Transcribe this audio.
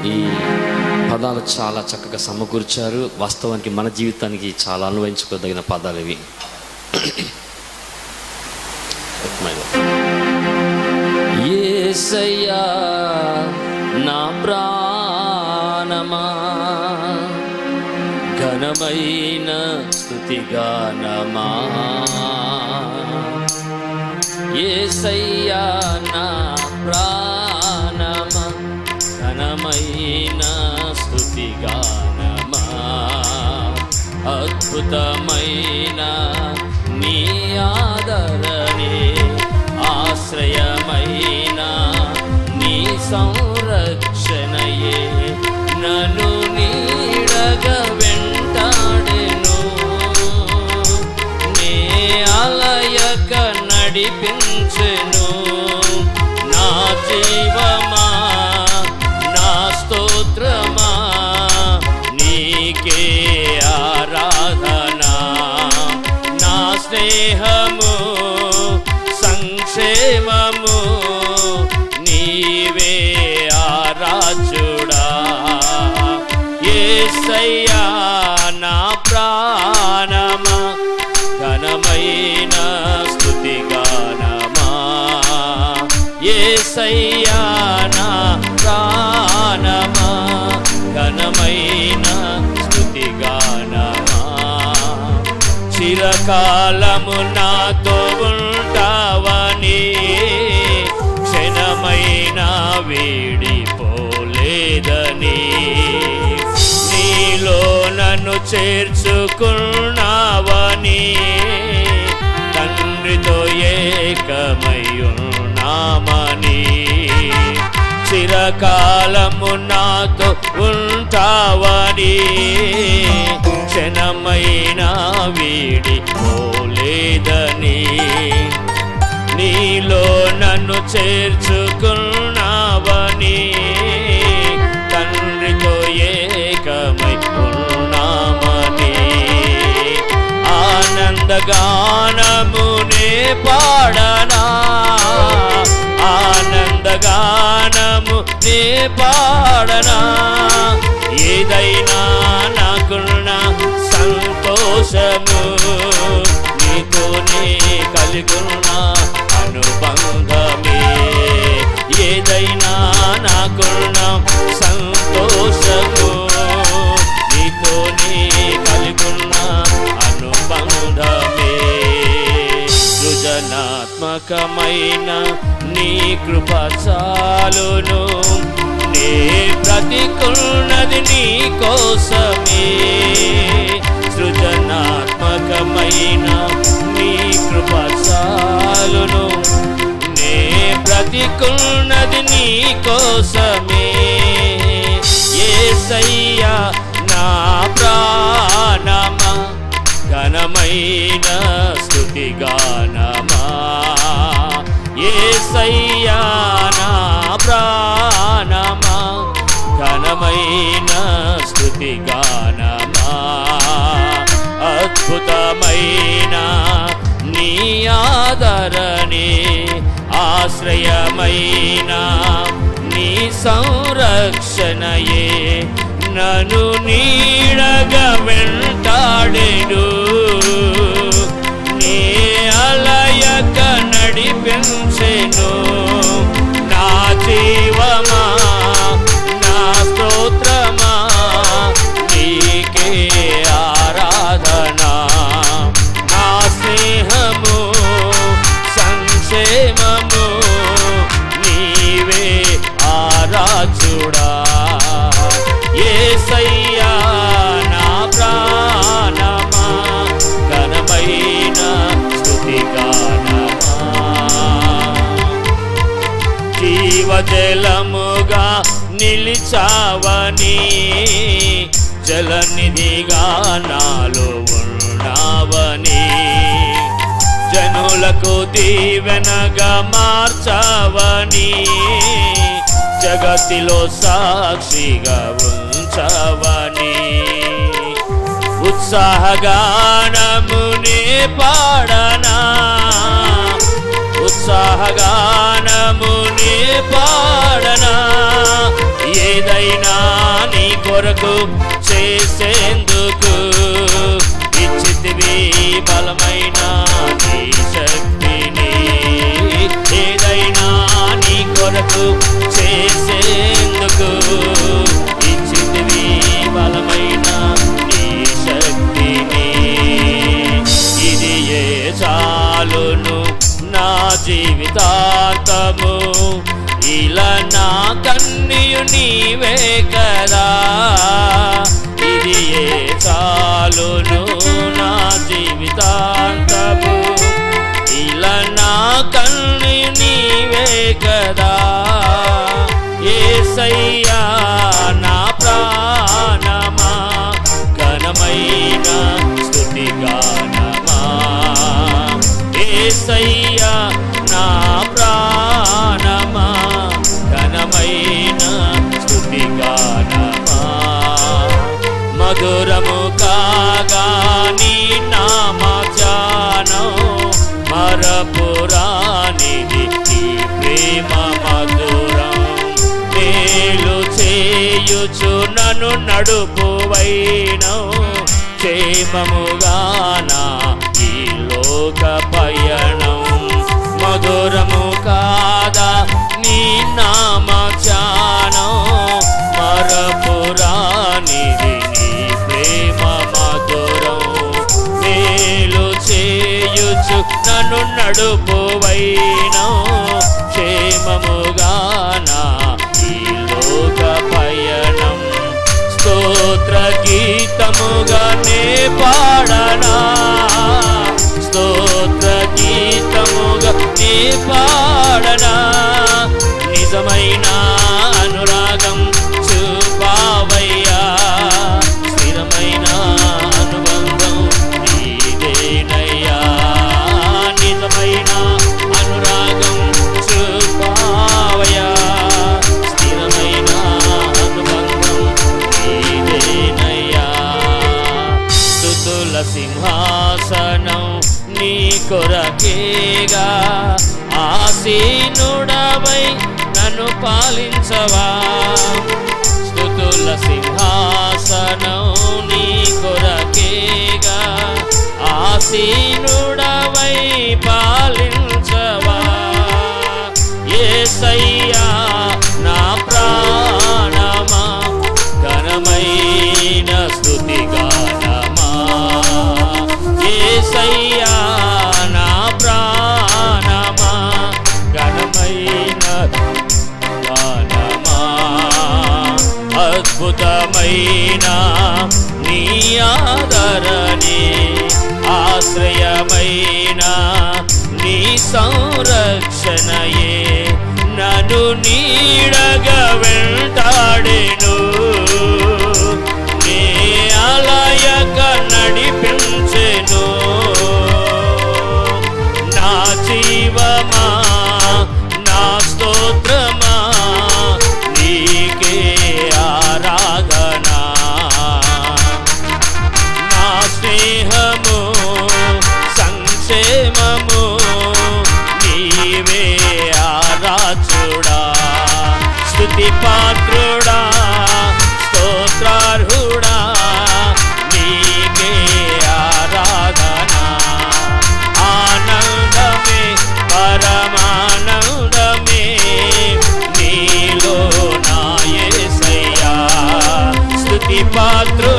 ఈ పదాలు చాలా చక్కగా సమకూర్చారు. వాస్తవానికి మన జీవితానికి చాలా అన్వయించుకోదగిన పదాలు ఇవి. యేసయ్యా నా ప్రాణమా, ఘనమైన స్తుతిగానమా. యేసయ్యా నా ప్రాణమా, ఘనమైన స్తుతిగానమా. అద్భుతమైన నీ ఆదరణే, ఆశ్రయమైన నీ సంరక్షణయే నన్ను నీడగా వెంటాడెను. నే అలయక నడిపించెను. నా జీవమా, నా స్తోత్రమా, నీకే ఆరాధన. నా స్నేహము, సంక్షేమము, నీవే ఆరాధ్యుడా. యేసయ్యా నా ప్రాణమా, ఘనమైన స్తుతిగానమా. యేసయ్యా నా ప్రాణమా, ఘనమైన స్తుతిగానమా. చిరకాలము నాతో ఉంటావని, క్షణమైన వీడిపోలేదని, నీలో నన్ను చేర్చుకున్నావని, తండ్రితో ఏకమై ఉన్నామని. చిరకాలము నాతో ఉంటావని, క్షణమైన వీడిపోలేదని, నీలో నన్ను చేర్చుకున్నావని, తండ్రితో ఏకమై ఉన్నామని. ఆనందగానమునే పాడనా, ఆనందగానము నే పాడనా. ఏదైనా నాకున్న సంతోషము, నీతోనే కలిగున్న అనుబంధమే. ఏదైనా నాకున్న సంతోషము, నీతోనే కలిగున్న అనుబంధమే. సృజనాత్మకమైన నీ కృప చాలును, నే బ్రతికున్నది నీ కోసమే. సృజనాత్మకమైన నీ కృప చాలును, నే బ్రతికున్నది నీ కోసమే. యేసయ్యా నా ప్రాణమా, ఘనమైన స్తుతిగానమా. యేసయ్యా నా ప్రాణమా, ఘనమైన స్తుతిగానమా. అద్భుతమైన నీ ఆదరణే, ఆశ్రయమైన నీ సంరక్షణయే నన్ను నీడగా వెంటాడెను. నీ అలయక నడిపించెను. నా జీవమా, నా స్తోత్రమా, నీకే ఆరాధన. నా స్నేహము, సంక్షేమము, నీవే ఆరాధ్యుడా. యేసయ్యా నా ప్రాణమా, ఘనమైన స్తుతిగానమా. జీవజలముగా నిలిచావని, జలనిధిగా నాలో ఉన్నావని, జనులకు దీవెనగా మార్చావని, జగతిలో సాక్షిగా ఉంచవని. ఉత్సాహగానమునే పాడనా, ఉత్సాహగానమునే పాడనా. ఏదైనా నీ కొరకు చేసేందుకు ఇచ్చితివి బలమైన నీ శక్తిని. ఏదైనా నీ కొరకు చేసేందుకు ఇచ్చితివి బలమైన నీ శక్తిని. ఇది ఏ చాలును నా జీవితాంతము, ఇలా నా కన్నియు నీవే కదా. ఇది ఏ చాలును నా జీవితాంతము, ఇలా నా కన్నియు నీవే కదా. యేసయ్యా నా ప్రాణమా, ఘనమైన స్తుతి గానమా. యేసయ్యా నా ప్రాణమా, ఘనమైన స్తుతి గానమా. మధురము కాగా నీ నామ ధ్యానం, మరపురానిది నీ ప్రేమ మధురం. మేలు చేయుచు నన్ను నడుపువైనవు, క్షేమముగానా ఈ లోక పయనం. మధురము కాదా నీ నామ ధ్యానం, మరపురానిది నీ ప్రేమ మధురం. మేలు చేయుచు నన్ను నడుపువైనవు, క్షేమముగానా ఈ లోక పయనం. స్తోత్ర గీతముగా నే పాడనా, స్తోత్ర గీతముగా నే పాడనా. నిజమైన అనురాగం చూపావయ్యా, స్థిరమైన అనుబంధం నీదేనయ్యా. నిజమైన అనురాగం చూపావయ్యా, స్థిరమైన అనుబంధం నీదేనయ్యా. స్తుతుల సింహాసనం నీ కొరకేగా, ఆసీనుడవై నన్ను పాలించవా. స్తుతుల సింహాసనం నీ కొరకేగా, ఆసీనుడవై పాలించవా. యేసయ్యా నా ప్రాణమా, ఘనమైన స్తుతి గానమా. యేసయ్యా నా ప్రాణమా, ఘనమైన గానమా. అద్భుతమైన నీ ఆదరణే, ఆశ్రయమైన నీ సంరక్షణయే నన్ను నీడగా వెంటాడెను. నీ అలయక నడిపించెను. నా జీవమా నా స్తోత్రమా, నీకే ఆరాధనా. నా స్నేహము సంక్షేమము నీవే ఆరాధుడా. స్తుతి పాత్రుడా, స్తోత్రార్హుడా, నీకే ఆరాధనా. ఆనందమే పరమానందమే నీలో నా యేసయ్యా. స్తుతి పాత్రుడా,